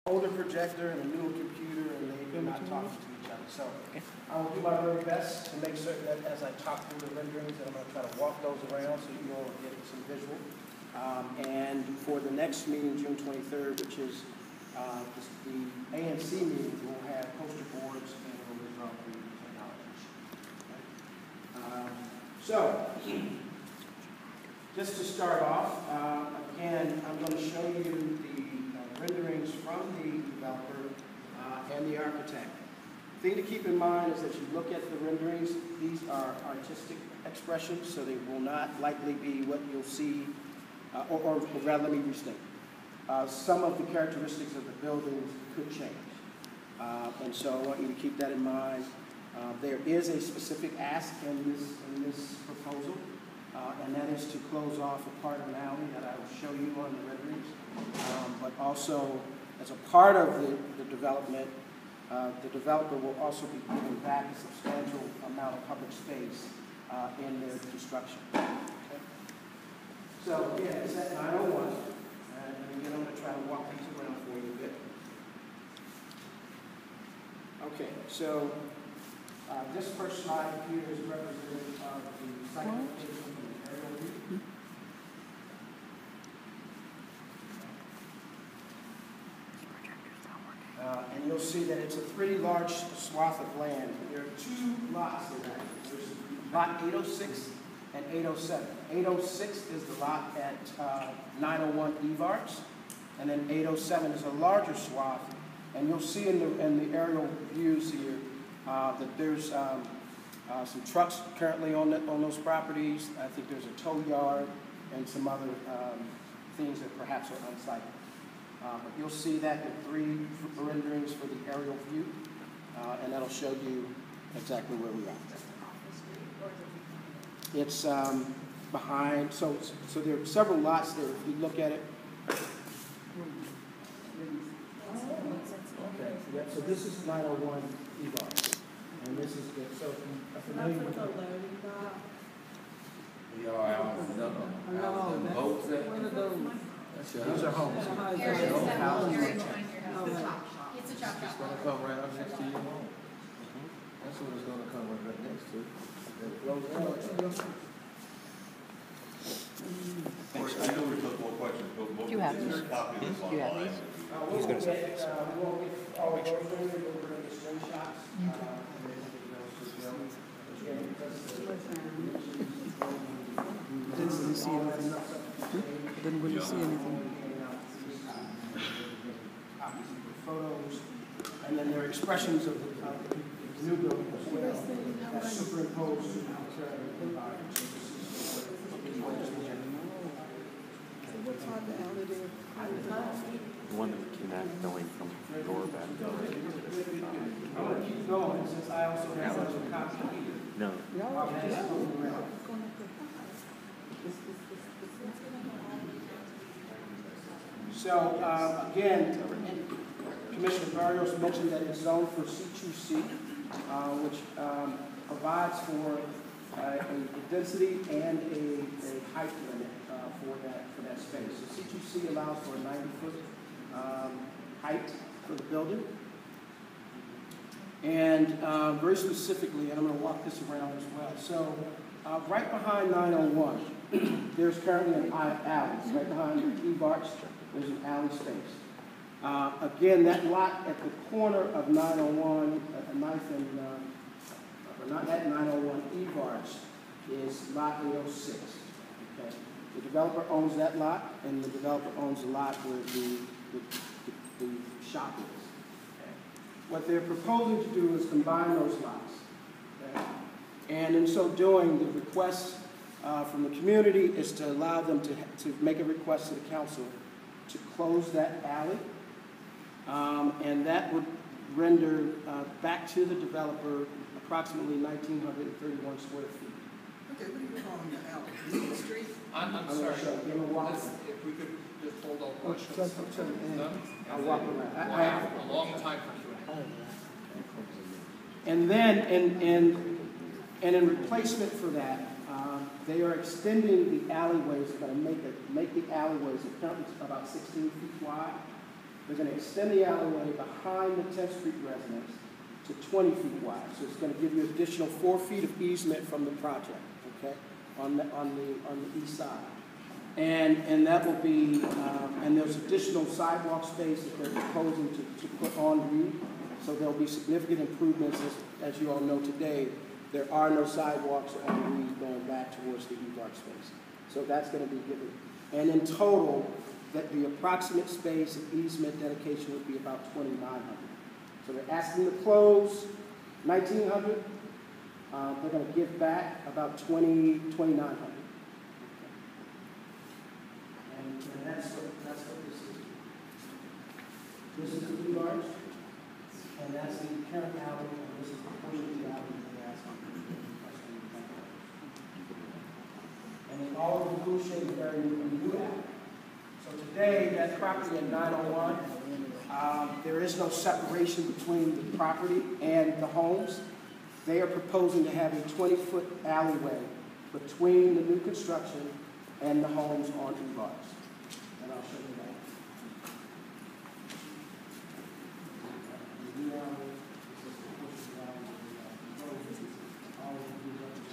older projector and a newer computer, and they're not talking to each other. So I will do my very best to make certain that as I talk through the renderings, that I'm going to try to walk those around so you all get some visual. And for the next meeting, June 23rd, which is the ANC meeting, we'll have poster boards and we'll develop the technologies. So, just to start off, again, I'm going to show you the renderings from the developer and the architect. The thing to keep in mind is that you look at the renderings, these are artistic expressions, so they will not likely be what you'll see, or rather, let me restate. Some of the characteristics of the buildings could change. And so I want you to keep that in mind. There is a specific ask in this proposal, and that is to close off a part of an alley that I will show you on the renderings. But also, as a part of the development, the developer will also be giving back a substantial amount of public space in their construction. Okay? So, yeah, it's at 901, and again, I'm going to try to walk these around for you a bit. Okay, so this first slide here is representative of the site location from the aerial view. And you'll see that it's a pretty large swath of land. There are two lots in that. There's lot 806 and 807. 806 is the lot at 901 Evarts, and then 807 is a larger swath. And you'll see in the aerial views here that there's some trucks currently on those properties. I think there's a tow yard and some other things that perhaps are unsightly. But you'll see that in 3 renderings for the aerial view, and that'll show you exactly where we are. It's behind, so there are several lots there. If you look at it. Okay, yeah, so this is 901 Evar, and this is the, so familiar with the loading dock? We are out on the boats there. Those are homes. It's a chop shop. It's going to come right up next to your home. That's what it's going to come right next to. I know we took more questions, but Do you have these? copy of this Do you have online? these? He's going to say this. We won't get all of those rendered, but we're going to get screenshots. Didn't really see anything. Didn't really see anything. Photos, and then there are expressions of the new building as well that's superimposed to the current environment. One that came out going from the door back. I'm going to keep going since I also have a copy. No. So, again, Commissioner Barrios mentioned that it's zoned for C2C, which provides for a density and a height limit for that space. So C2C allows for a 90-foot height for the building. And very specifically, and I'm going to walk this around as well. So right behind 901, there's currently an alley. Right behind Evarts, there's an alley space. Again, that lot at the corner of 901, not at 901 Evarts, is lot 806. Okay. The developer owns that lot, and the developer owns the lot where the shop is. Okay. What they're proposing to do is combine those lots. Okay. And in so doing, the request from the community is to allow them to make a request to the council to close that alley. And that would render back to the developer approximately 1,931 square feet. Okay, what are you calling the alley? Main Street? I'm sorry. If we could just hold on questions. I'll walk around. I have a long time for Q&A. And then, in replacement for that, they are extending the alleyways. They're going to make the alleyways currently about 16 feet wide. They're going to extend the alleyway behind the 10th Street residence to 20 feet wide. So it's going to give you additional 4 feet of easement from the project, okay, on the east side. And that will be, and there's additional sidewalk space that they're proposing to put on Reed. So there'll be significant improvements. As you all know today, there are no sidewalks on Reed going back towards the Evarts space. So that's going to be given. And in total, that the approximate space of easement dedication would be about 2,900. So they're asking to close 1,900. They're going to give back about 2,900. And that's what this is. This is the Evarts, and that's the parent alley, and this is the portion of the alley that they're asking. And in all of the blue shaded area will be new alley. So today, that property at 901, there is no separation between the property and the homes. They are proposing to have a 20-foot alleyway between the new construction and the homes on Evarts. And I'll show you that. The new alley, this is the portion of the alley that we have. All of the blue representation.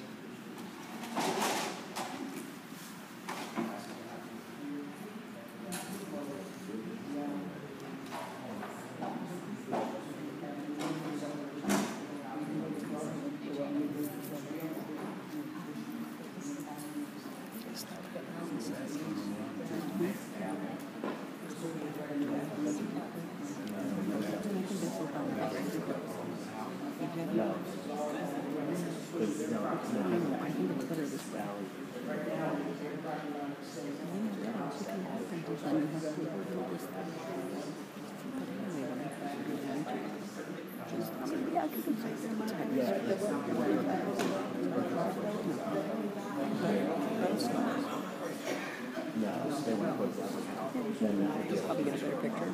Just probably get a better picture.